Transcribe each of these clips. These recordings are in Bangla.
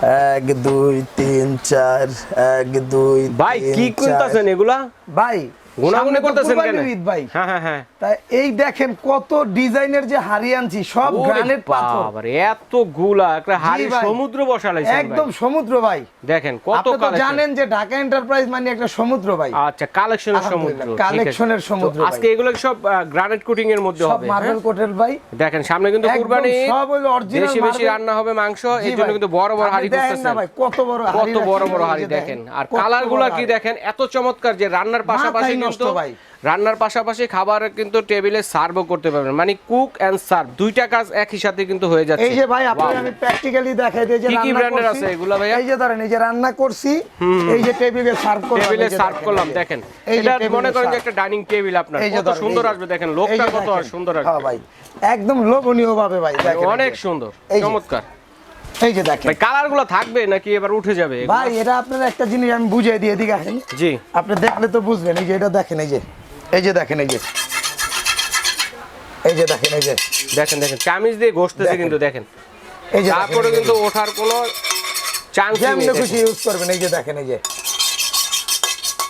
1 2 3 4 1 2 ভাই কি করতেছেন এগুলা? ভাই গুনাগুনি করতেছেন কেন ভাই? হ্যাঁ হ্যাঁ হ্যাঁ, তাই এই দেখেন কত ডিজাইনের যে হাড়ি আনছি, সব গ্রানাইট পাথর। বাবারে এতগুলা একটা হাড়ি সমুদ্র বসালাইছেন ভাই, একদম সমুদ্র ভাই। দেখেন কত আপনি তো কালেকশন। জানেন যে ঢাকা এন্টারপ্রাইজ মানে একটা সমুদ্র ভাই। আচ্ছা, কালেকশনের সমুদ্র, কালেকশনের সমুদ্র। আজকে এগুলো সব গ্রানাইট কোটিং এর মধ্যে হবে, সব মার্বেল কোটের ভাই। দেখেন সামনে কিন্তু কুরবানি, সব হলো অরিজিনাল, বেশি বেশি রান্না হবে মাংস, এর জন্য কিন্তু বড় বড় হাড়ি করতেছেন। ভাই কত বড় হাড়ি, কত বড় বড় হাড়ি দেখেন। আর কালারগুলো কি দেখেন, এত চমৎকার যে রান্নার পাশাপাশি কিন্তু রান্নার পাশাপাশি খাবার কিন্তু টেবিলে সার্ভও করতে পারবেন, মানে কুক এন্ড সার্ভ দুইটা কাজ একই সাথে কিন্তু হয়ে যাচ্ছে। এই যে ভাই আপনাদের আমি প্র্যাকটিক্যালি দেখাই দিই যে কি কি ব্র্যান্ডের আছে এগুলা ভাই। এই যে ধরেন এই যে রান্না করছি, এই যে টেবিলে সার্ভ করলাম, টেবিলে সার্ভ করলাম, দেখেন এটা মনে করেন যে একটা ডাইনিং টেবিল আপনার কত সুন্দর আসবে, দেখেন লোকটা কত সুন্দর আসবে। হ্যাঁ ভাই, একদম লোভনীয় ভাবে ভাই, দেখেন অনেক সুন্দর চমৎকার। এই যে দেখেন ভাই কালারগুলো থাকবে নাকি এবার উঠে যাবে? ভাই এটা আপনারা একটা জিনিস আমি বুঝিয়ে দিয়ে দিই, দেখেন জি, আপনি দেখলে তো বুঝবেন। এই যে এটা দেখেন, এই যে দেখেন, এই যে দেখেন, এই যে দেখেন দেখেন চামিচ দিয়ে ঘষতেছে কিন্তু দেখেন, এই যে তারপরে কিন্তু ওঠার কোনো চান্স নেই, যেমন খুশি ইউজ করবেন। এই যে দেখেন, এই যে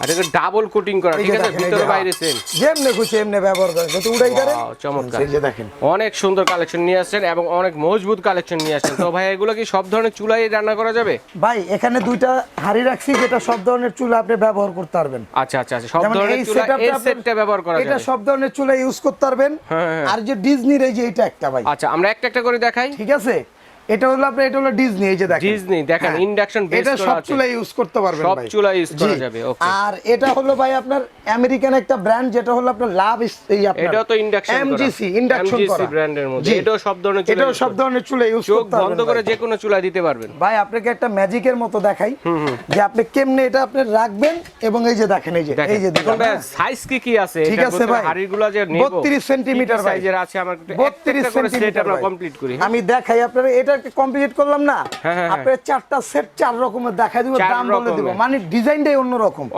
আর এটা ডাবল কোটিং করা, ঠিক আছে, ভিতরে বাইরে সেম, যেমন খুশি এমনি ব্যবহার করেন, কিন্তু উড়াই করেন। চমৎকার। এই যে দেখেন অনেক সুন্দর কালেকশন নিয়ে আসছেন এবং অনেক মজবুত কালেকশন নিয়ে আসছেন। তো ভাই এগুলো কি সব ধরনের চুলায় রান্না করা যাবে? ভাই এখানে দুইটা হাঁড়ি রাখছি, যেটা সব ধরনের চুলা আপনি ব্যবহার করতে পারবেন। আচ্ছা আচ্ছা, সব ধরনের চুলা এই সেটটা ব্যবহার করা যাবে, এটা সব ধরনের চুলা ইউজ করতে পারবেন। আর যে ডিজনির এই যে এটা একটা ভাই, আচ্ছা আমরা একটা একটা করে দেখাই, ঠিক আছে। এটা হলো আপনার, এটা হলো ডিজনি, এই যে দেখেন ডিজনি, দেখেন ইন্ডাকশন বেস করা আছে, এটা সব চুলা ইউজ করতে পারবেন সব ভাই, চুলা ইউজ করা যাবে। ওকে, আর এটা হলো ভাই আপনার আমেরিকান একটা ব্র্যান্ড, যেটা হলো আপনার লাভ, এই আপনার এটা তো ইন্ডাকশন করা, এমজিসি ইন্ডাকশন করা ব্র্যান্ডের মধ্যে, এটাও সব ধরনের চুলা, এটাও সব ধরনের চুলা ইউজ করতে পারবেন, বন্ধ করে যে কোনো চুলা দিতে পারবেন। ভাই আপনাকে একটা ম্যাজিকের মতো দেখাই যে আপনি কেমনে এটা আপনি রাখবেন। এবং এই যে দেখেন, এই যে দেখুন ভাই সাইজ কি কি আছে, ঠিক আছে ভাই, হাড়িগুলো যে নেব 32 সেন্টিমিটার সাইজের আছে আমার, 32 সেন্টিমিটার আমরা কমপ্লিট করি। আমি দেখাই আপনারা, এটা কমপ্লিট করলাম না, আপনার চারটা সেট চার রকমের দেখাই দিব, দাম বলে দিব, মানে ডিজাইনটাই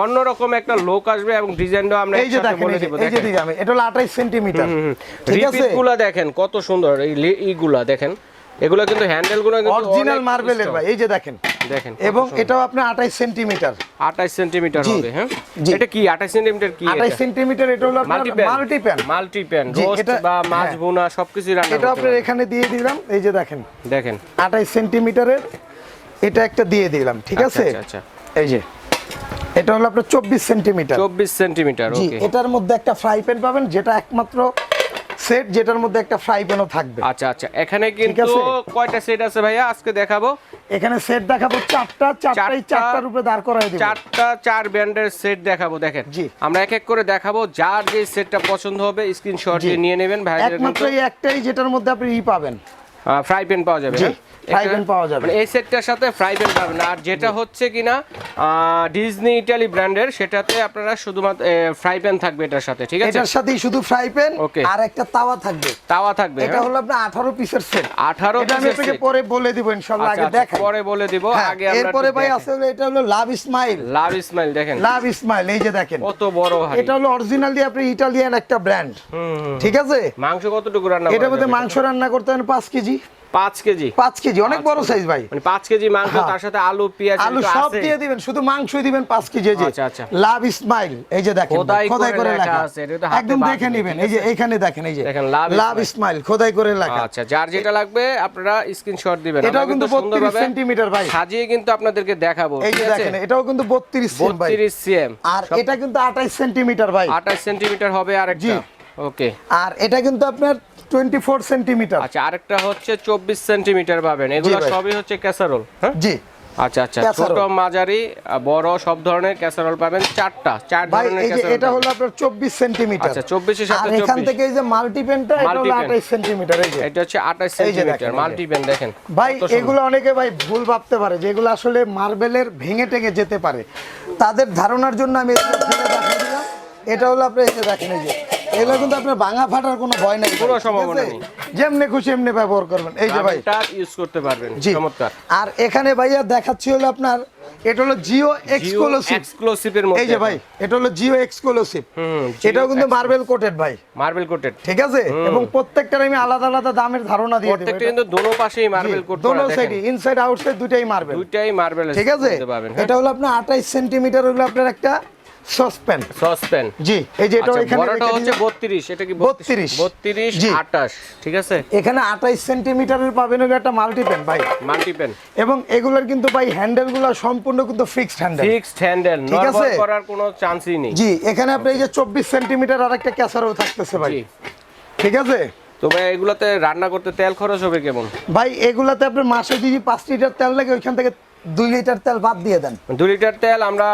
অন্যরকম একটা লোক আসবে এবং ডিজাইনটাও আমরা একসাথে বলে দিব। এই যে দেখেন, এটা হলো 28 সেন্টিমিটার, ঠিক আছে। রিপিটগুলো দেখেন কত সুন্দর, এইগুলা দেখেন, এগুলো কিন্তু হ্যান্ডেলগুলো কিন্তু অরিজিনাল মার্বেলের ভাই, এই যে দেখেন দেখেন, এবং এটাও আপনার 28 সেন্টিমিটার, 28 সেন্টিমিটার হবে। হ্যাঁ, এটা কি 28 সেন্টিমিটার? কি 28 সেন্টিমিটার, এটা হলো আপনার মাল্টিপ্যান রোস্ট বা মাছ ভুনা সবকিছু রান্না করতে। এটা আপনার এখানে দিয়ে দিলাম, এই যে দেখেন 28 সেন্টিমিটারের এটা একটা দিয়ে দিলাম, ঠিক আছে। আচ্ছা, এই যে এটা হলো আপনার 24 সেন্টিমিটার, 24 সেন্টিমিটার। ওকে, এটার মধ্যে একটা ফ্রাই প্যান পাবেন, যেটা একমাত্র সেট যেটার মধ্যে একটা ফ্রাই প্যানও থাকবে। আচ্ছা আচ্ছা, এখানে কিন্তু কয়টা সেট আছে ভাইয়া আজকে দেখাবো? এখানে সেট দেখাবো চারটার উপরে দাঁড় করায় দিব, চার ব্র্যান্ডের সেট দেখাবো। দেখেন আমরা এক এক করে দেখাবো, যার যে সেটটা পছন্দ হবে স্ক্রিনশট দিয়ে নিয়ে নেবেন ভাই। একমাত্র এই একটাই যেটার মধ্যে আপনি পাবেন, ফ্রাই প্যান পাওয়া যাবে, ফ্রাই প্যান পাওয়া যাবে, মানে এই সেটটার সাথে ফ্রাই প্যান পাবেন। আর যেটা হচ্ছে কিনা ডিজনি ইটালি ব্র্যান্ডের, সেটাতে আপনারা শুধুমাত্র ফ্রাই প্যান থাকবে এটার সাথে, ঠিক আছে। এটার সাথেই শুধু ফ্রাই প্যান আর একটা তাওয়া থাকবে, এটা হলো আপনার 18 পিসের সেট। 18 পিসের, আমি আপনাকে পরে বলে দিব ইনশাআল্লাহ, আগে দেখেন, পরে বলে দিব, আগে আমরা এরপরে ভাই আছে হলো এটা হলো লাভ স্মাইল, দেখেন লাভ স্মাইল, এই যে দেখেন কত বড় হাড়ি, এটা হলো অরিজিনালি আপনি ইটালিয়ান একটা ব্র্যান্ড, ঠিক আছে। মাংস কতটুকু রান্না এটার মধ্যে মাংস রান্না করতে হবে 5 কেজি, 5 কেজি, অনেক বড় সাইজ ভাই, মানে 5 কেজি মাংস, তার সাথে আলু পেঁয়াজ সব দিয়ে দিবেন, শুধু মাংসই দিবেন 5 কেজি। আচ্ছা, লাভ স্মাইল, এই যে দেখেন খোদাই করে লেখা আছে, একদম দেখে নেবেন, এই যে এখানে দেখেন, এই যে লাভ স্মাইল খোদাই করে লেখা। আচ্ছা, যার যেটা লাগবে আপনারা স্ক্রিনশট দিবেন। এটাও কিন্তু 32 সেন্টিমিটার ভাই, সাজিয়ে কিন্তু আপনাদেরকে দেখাবো, এই যে দেখেন এটাও কিন্তু 32 সিএম, আর এটা কিন্তু 28 সেন্টিমিটার ভাই, 28 সেন্টিমিটার হবে আরেকটা। ওকে, আর এটা কিন্তু আপনার 24 সেন্টিমিটার। আচ্ছা, আরেকটা হচ্ছে 24 সেন্টিমিটার পাবেন। এগুলো সবই হচ্ছে ক্যাসারোল। হ্যাঁ জি, আচ্ছা, ছোট মাঝারি বড় সব ধরনের ক্যাসারোল পাবেন, চার ধরনের ক্যাসারোল। এটা হলো আপনার 24 সেন্টিমিটার। আচ্ছা, 24 এর সাথে 24, এখান থেকে এই যে মাল্টিপ্যানটা, এটা হলো 28 সেন্টিমিটার, এই যে এটা হচ্ছে 28 সেন্টিমিটার মাল্টিপ্যান। দেখেন ভাই, এগুলো অনেকে ভাই ভুল ভাবতে পারে যে এগুলো আসলে মার্বেলের ভেঙে টেঙে যেতে পারে, তাদের ধারণার জন্য আমি এটা ফেলে দেখিয়ে দিলাম। এটা হলো আপনি এই যে দেখেন, এই যে এগুলো কিন্তু আপনার ভাঙা ফাটার কোনো ভয় নাই, পুরো সম্ভাবনা নেই, যেমনি খুশি এমনি ব্যবহার করবেন। এই যে ভাই এটা ইউজ করতে পারবেন, চমৎকার। আর এখানে ভাইয়া দেখাচ্ছি হলো আপনার এটা হলো জিও এক্সক্লুসিভের মধ্যে এই যে ভাই এটা হলো জিও এক্সক্লুসিভ এটাও কিন্তু মার্বেল কোটেড ভাই, মার্বেল কোটেড, ঠিক আছে। এবং প্রত্যেকটার আমি আলাদা আলাদা দামের ধারণা দিয়ে দেব। প্রত্যেকটা কিন্তু দোনো পাশেই মার্বেল কোট করা, দোনো সাইডে ইনসাইড আউটসাইড দুটাই মার্বেল, ঠিক আছে। এটা হলো আপনার 28 সেন্টিমিটার হলো আপনার একটা সসপ্যান জি। এই যে এটা এখানে বড়টা হচ্ছে 32, এটা কি 32 28, ঠিক আছে। এখানে 28 সেন্টিমিটারের পাবেন হলো একটা মাল্টিপ্যান ভাই, মাল্টিপ্যান। এবং এগুলোর কিন্তু ভাই হ্যান্ডেলগুলো সম্পূর্ণ কিন্তু ফিক্সড হ্যান্ডেল, ঠিক আছে, করার কোনো চান্সই নেই জি। এখানে আপনি এই যে 24 সেন্টিমিটার আরেকটা ক্যাসারও থাকতেছে ভাই, ঠিক আছে। তো ভাই এগুলাতে রান্না করতে তেল খরচ হবে কেমন? ভাই এগুলাতে আপনি মাসে যদি 5 লিটার তেল লাগে ওইখান থেকে 2 লিটার তেল বাদ দিয়ে দেন। 2 লিটার তেল আমরা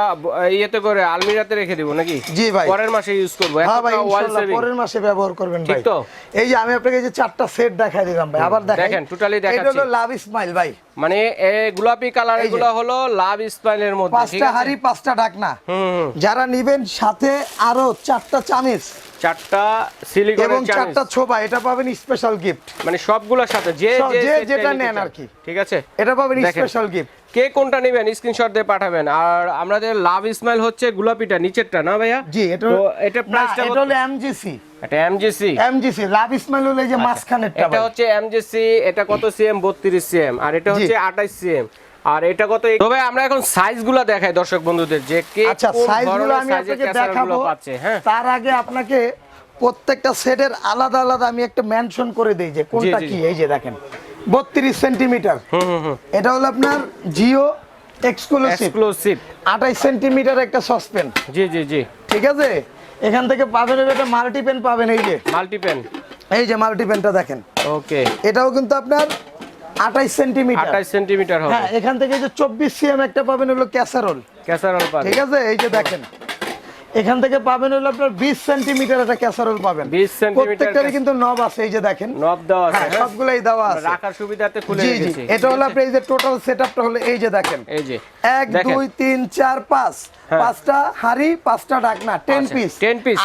ইয়েতে করে আলমিরাতে রেখে দিব নাকি? জি ভাই, পরের মাসে ইউজ করব। হ্যাঁ ভাই ইনশাআল্লাহ পরের মাসে ব্যবহার করবেন ভাই, ঠিক তো। এই যে আমি আপনাকে এই যে 4টা সেট দেখাই দিলাম ভাই, আবার দেখেন টোটালি দেখাচ্ছি। এটা হলো লাভ স্মাইল ভাই, মানে এই গোলাপি কালার এগুলো হলো লাভ স্মাইলের মধ্যে, ঠিক 5টা আছে। হাড়ি 5টা ঢাকনা, যারা নেবেন সাথে আরো 4টা চামিচ, 4টা সিলিকনের এবং চামিচ, 4টা ছোবা, এটা পাবেন স্পেশাল গিফট। মানে সবগুলোর সাথে যে যেটা নেন আর কি, ঠিক আছে, এটা পাবেন স্পেশাল গিফট। কে কোনটা নেবেন স্ক্রিনশট দিয়ে পাঠাবেন। আর আমাদের লাভ স্মাইল হচ্ছে গোলাপিটা নিচেরটা না ভাইয়া? জি। এটা এটা প্রাইসটা এটা হলো এমজিসি, এটা এমজিসি লাভ স্মাইল হলো এই যে মাঝখানেরটা, এটা হচ্ছে এমজিসি। এটা কত সিএম? 32 সিএম। আর এটা হচ্ছে 28 সিএম। আর এটা কত? তবে আমরা এখন সাইজগুলো দেখাই দর্শক বন্ধুদের যে কে কোন সাইজগুলো ধরনের আমি সাইজের আপনাকে ক্যাসারগুলো দেখাবো। পাচ্ছে। হ্যাঁ, তার আগে আপনাকে প্রত্যেকটা সেটের আলাদা আলাদা আমি একটা মেনশন করে দেই যে কোনটা কি। এই যে দেখেন 32 সেন্টিমিটার, এটা হলো আপনার জিও এক্সক্লুসিভ 28 সেন্টিমিটার একটা সসপ্যান, জি, ঠিক আছে। এখান থেকে পাবেন একটা মাল্টিপ্যান পাবেন, এই যে মাল্টিপ্যানটা দেখেন, ওকে। এটাও কিন্তু আপনার 28 সেন্টিমিটার হবে। হ্যাঁ, এখান থেকে এই যে 24 সিএম একটা পাবেন হলো ক্যাসারোল পাবেন, ঠিক আছে। এই যে দেখেন এখান থেকে পাবেন হলো আপনার 20 সেন্টিমিটার একটা ক্যাসারোল পাবেন, 20 সেন্টিমিটার। প্রত্যেকটারই কিন্তু নব আছে, এই যে দেখেন নব দেওয়া আছে, সবগুলাই দেওয়া আছে, রাখার সুবিধাতে খুলে রেখেছি। এটা হলো আপনার এই যে টোটাল সেটআপটা হলো এই যে দেখেন, এই যে 1 2 3 4 5 5টা হাড়ি 5টা ঢাকনা 10 পিস।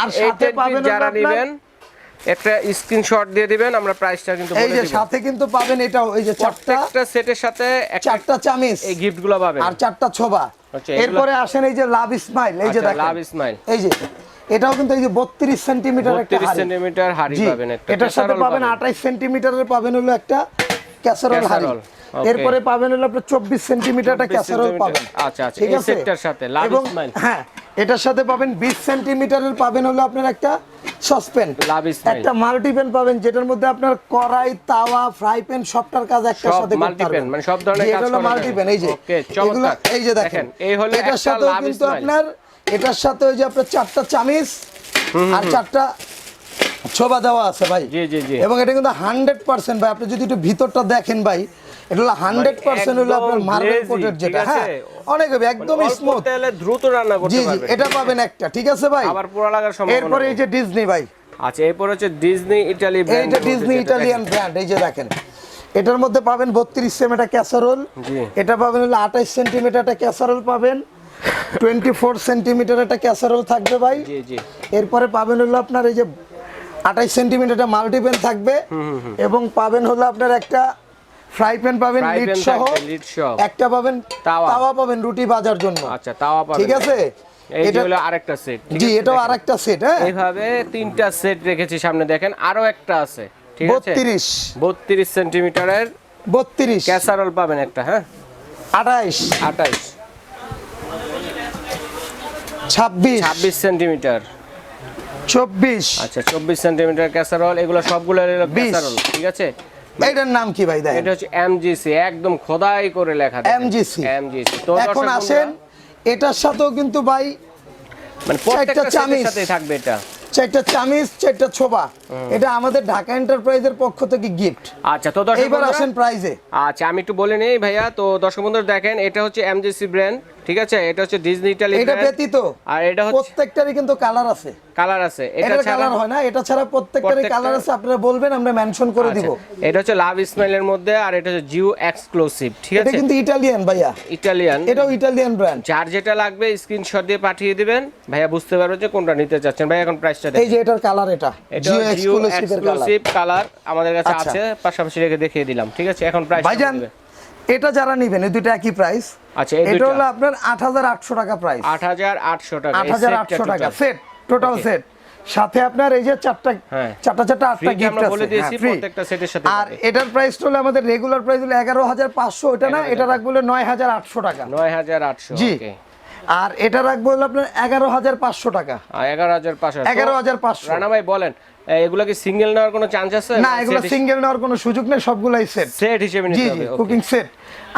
আর সাথে পাবেন যারা নেবেন একটা স্ক্রিনশট দিয়ে দিবেন, আমরা প্রাইসটা কিন্তু বলে দিব। এই যে সাথে কিন্তু পাবেন এটাও, এই যে প্রত্যেকটা সেটের সাথে 4টা চামিচ, এই গিফটগুলো পাবেন, আর 4টা ছোবা। এরপরে আসেন এই যে লাভ স্মাইল, এই যে দেখেন লাভ স্মাইল, এই যে এটাও কিন্তু এই যে 32 সেন্টিমিটার একটা হাড়ি, 32 সেন্টিমিটার হাড়ি পাবেন। একটা এটার সাথে পাবেন 28 সেন্টিমিটারের পাবেন হলো একটা ক্যাসারোল হাড়ি। এরপরে পাবেন হলো আপনার 24 সেন্টিমিটার একটা ক্যাসারোল পাবেন, আচ্ছা, ঠিক আছে। এই সেটটার সাথে লাভ স্মাইল, হ্যাঁ, এটার সাথে পাবেন 20 সেন্টিমিটারের পাবেন হলো আপনার একটা সসপ্যান, একটা মাল্টিপ্যান পাবেন, যেটার মধ্যে আপনার কড়াই, তাওয়া, ফ্রাই প্যান সবটার কাজ একটার সাথে করতে পারবেন, মানে সব ধরনের কাজ হলো মাল্টিপ্যান। এই যে এগুলো এই যে দেখেন, এই হলো এটার একটা সাথে লাভ কিন্তু স্মাইল। আপনার এটার সাথে ওই যে আপনার 4টা চামিচ আর 4টা ছোবা দেওয়া আছে ভাই, জি। এবং এটা কিন্তু 100% ভাই, আপনি যদি একটু ভিতরটা দেখেন ভাই, এটা হলো 100% হলো আপনার মার্বেল কোটেড, যেটা হ্যাঁ অনেক হবে একদম স্মুথ, তেলে দ্রুত রান্না করতে পারবেন। জি, এটা পাবেন একটা, ঠিক আছে ভাই। আবার পুরো লাগার সম্ভাবনা। এরপর এই যে ডিজনি ভাই, আচ্ছা, এরপর হচ্ছে ডিজনি ইতালি ব্র্যান্ড, এইটা ডিজনি ইতালিয়ান ব্র্যান্ড। এই যে দেখেন এটার মধ্যে পাবেন 32 সেম একটা ক্যাসারোল, এটা পাবেন হলো 28 সেন্টিমিটার একটা ক্যাসারোল পাবেন, 24 সেন্টিমিটার একটা ক্যাসারোল থাকবে ভাই, জি। এরপরে পাবেন হলো আপনার এই যে 28 সেন্টিমিটার একটা মাল্টিপ্যান থাকবে, এবং পাবেন হলো আপনার একটা ফ্রাই প্যান পাবেন লিড সহ, একটা পাবেন তাওয়া পাবেন রুটি ভাজার জন্য, আচ্ছা তাওয়া পাবেন, ঠিক আছে। এটা হলো আরেকটা সেট, জি, এটাও আরেকটা সেট। হ্যাঁ, এইভাবে 3টা সেট রেখেছি সামনে, দেখেন আরো একটা আছে, ঠিক আছে। 32 সেন্টিমিটারের 32 ক্যাসারোল পাবেন একটা, হ্যাঁ 28 26 সেন্টিমিটার 24, আচ্ছা 24 সেন্টিমিটার ক্যাসারোল। এগুলো সবগুলো হলো ক্যাসারোল, ঠিক আছে। এটার নাম কি ভাই? দেখেন এটা হচ্ছে এমজিসি, একদম খোদাই করে লেখা এমজিসি। তো এখন আসেন এটার সাথেও কিন্তু ভাই মানে প্রত্যেকটা চামিচের সাথে থাকবে, এটা 4টা চামিচ 4টা ছোবা, এটা আমাদের ঢাকা এন্টারপ্রাইজের পক্ষ থেকে গিফট। আচ্ছা, তো দর্শক এবার আসেন প্রাইজে। আচ্ছা, আমি একটু বলে নেই ভাইয়া। তো দর্শক বন্ধুরা দেখেন, এটা হচ্ছে এমজিসি ব্র্যান্ড, ঠিক আছে। এটা হচ্ছে ডিজনি ইতালি ব্র্যান্ড, এটা ব্যতীত আর এটা হচ্ছে প্রত্যেকটারই কিন্তু কালার আছে, এটা ছাড়া কালার হয় না, এটা ছাড়া প্রত্যেকটারই কালার আছে, আপনারা বলবেন আমরা মেনশন করে দিব। এটা হচ্ছে লাভ স্মাইলের মধ্যে, আর এটা হচ্ছে জিও এক্সক্লুসিভ, ঠিক আছে। এটা কিন্তু ইতালিয়ান ভাইয়া, এটাও ইতালিয়ান ব্র্যান্ড। যার যেটা লাগবে স্ক্রিনশট দিয়ে পাঠিয়ে দিবেন, ভাইয়া বুঝতে পারবে যে কোনটা নিতে চাচ্ছেন। ভাই এখন প্রাইসটা দেখেন, এই যে এটার কালার, এটা জিও এক্সক্লুসিভ কালার আমাদের কাছে আছে, পাশাপাশি রেখে দেখিয়ে দিলাম, ঠিক আছে। এখন প্রাইস ভাইজান এটা যারা নেবেন এই দুটো একই প্রাইস। আচ্ছা এটা হলো আপনার 8800 টাকা প্রাইস। 8800 টাকা, 8800 টাকা সেট, টোটাল সেট। সাথে আপনার এই যে চারটা আটটা গিফট আছে বলে দিয়েছি প্রত্যেকটা সেটের সাথে। আর এটার প্রাইস হলো আমাদের রেগুলার প্রাইস হলো 11500, এটা না, এটা রাখবো হলো 9800 টাকা। 9800, জি। ওকে। আর এটা রাখবো হলো আপনার 11500 টাকা। 11500। রানা ভাই বলেন এগুলা কি সিঙ্গেল নেওয়ার কোনো চান্স আছে? না, এগুলো সিঙ্গেল নেওয়ার কোনো সুযোগ নেই, সবগুলাই সেট, সেট হিসেবে নিতে হবে। Cooking set.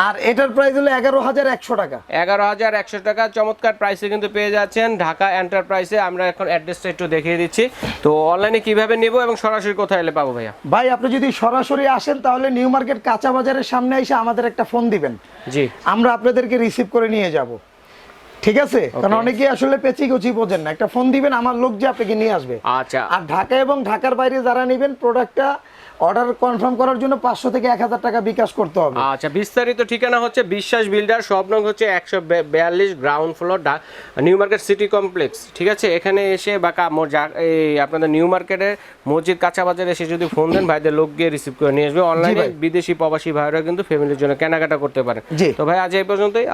আর এটার প্রাইস হলো 11100 টাকা। 11100 টাকা চমৎকার প্রাইসে কিন্তু পেয়ে যাচ্ছেন ঢাকা এন্টারপ্রাইজে। আমরা এখন অ্যাড্রেসটা একটু দেখিয়ে দিচ্ছি। তো অনলাইনে কিভাবে নেব এবং সরাসরি কোথায় এলে পাবো ভাইয়া? ভাই আপনি যদি সরাসরি আসেন তাহলে নিউ মার্কেট কাঁচা বাজারের সামনে এসে আমাদের একটা ফোন দিবেন, জি, আমরা আপনাদেরকে রিসিভ করে নিয়ে যাব। ঠিক আছে? কারণ অনেকেই আসলে পেঁচিকুচি বোঝেন না, একটা ফোন দিবেন আমার লোক যে আপনাকে নিয়ে আসবে। আচ্ছা। আর ঢাকা এবং ঢাকার বাইরে যারা নেবেন প্রোডাক্টটা অর্ডার কনফার্ম করার জন্য 500 থেকে 1000 টাকা বিকাশ করতে হবে। আচ্ছা, বিস্তারিত ঠিকানা হচ্ছে বিশ্বাস বিল্ডার, শপ নং হচ্ছে 142 ground floor, new market city complex. ঠিক আছে? এখানে এসে বা এই আপনাদের নিউ মার্কেটের মসজিদ কাঁচা বাজারে এসে যদি ফোন দেন ভাইদের লোক গিয়ে রিসিভ করে নিয়ে আসবে। অনলাইনে বিদেশি প্রবাসী ভাইরা কিন্তু ফ্যামিলির জন্য কেনাকাটা করতে পারেন। তো ভাই আজ এই পর্যন্তই।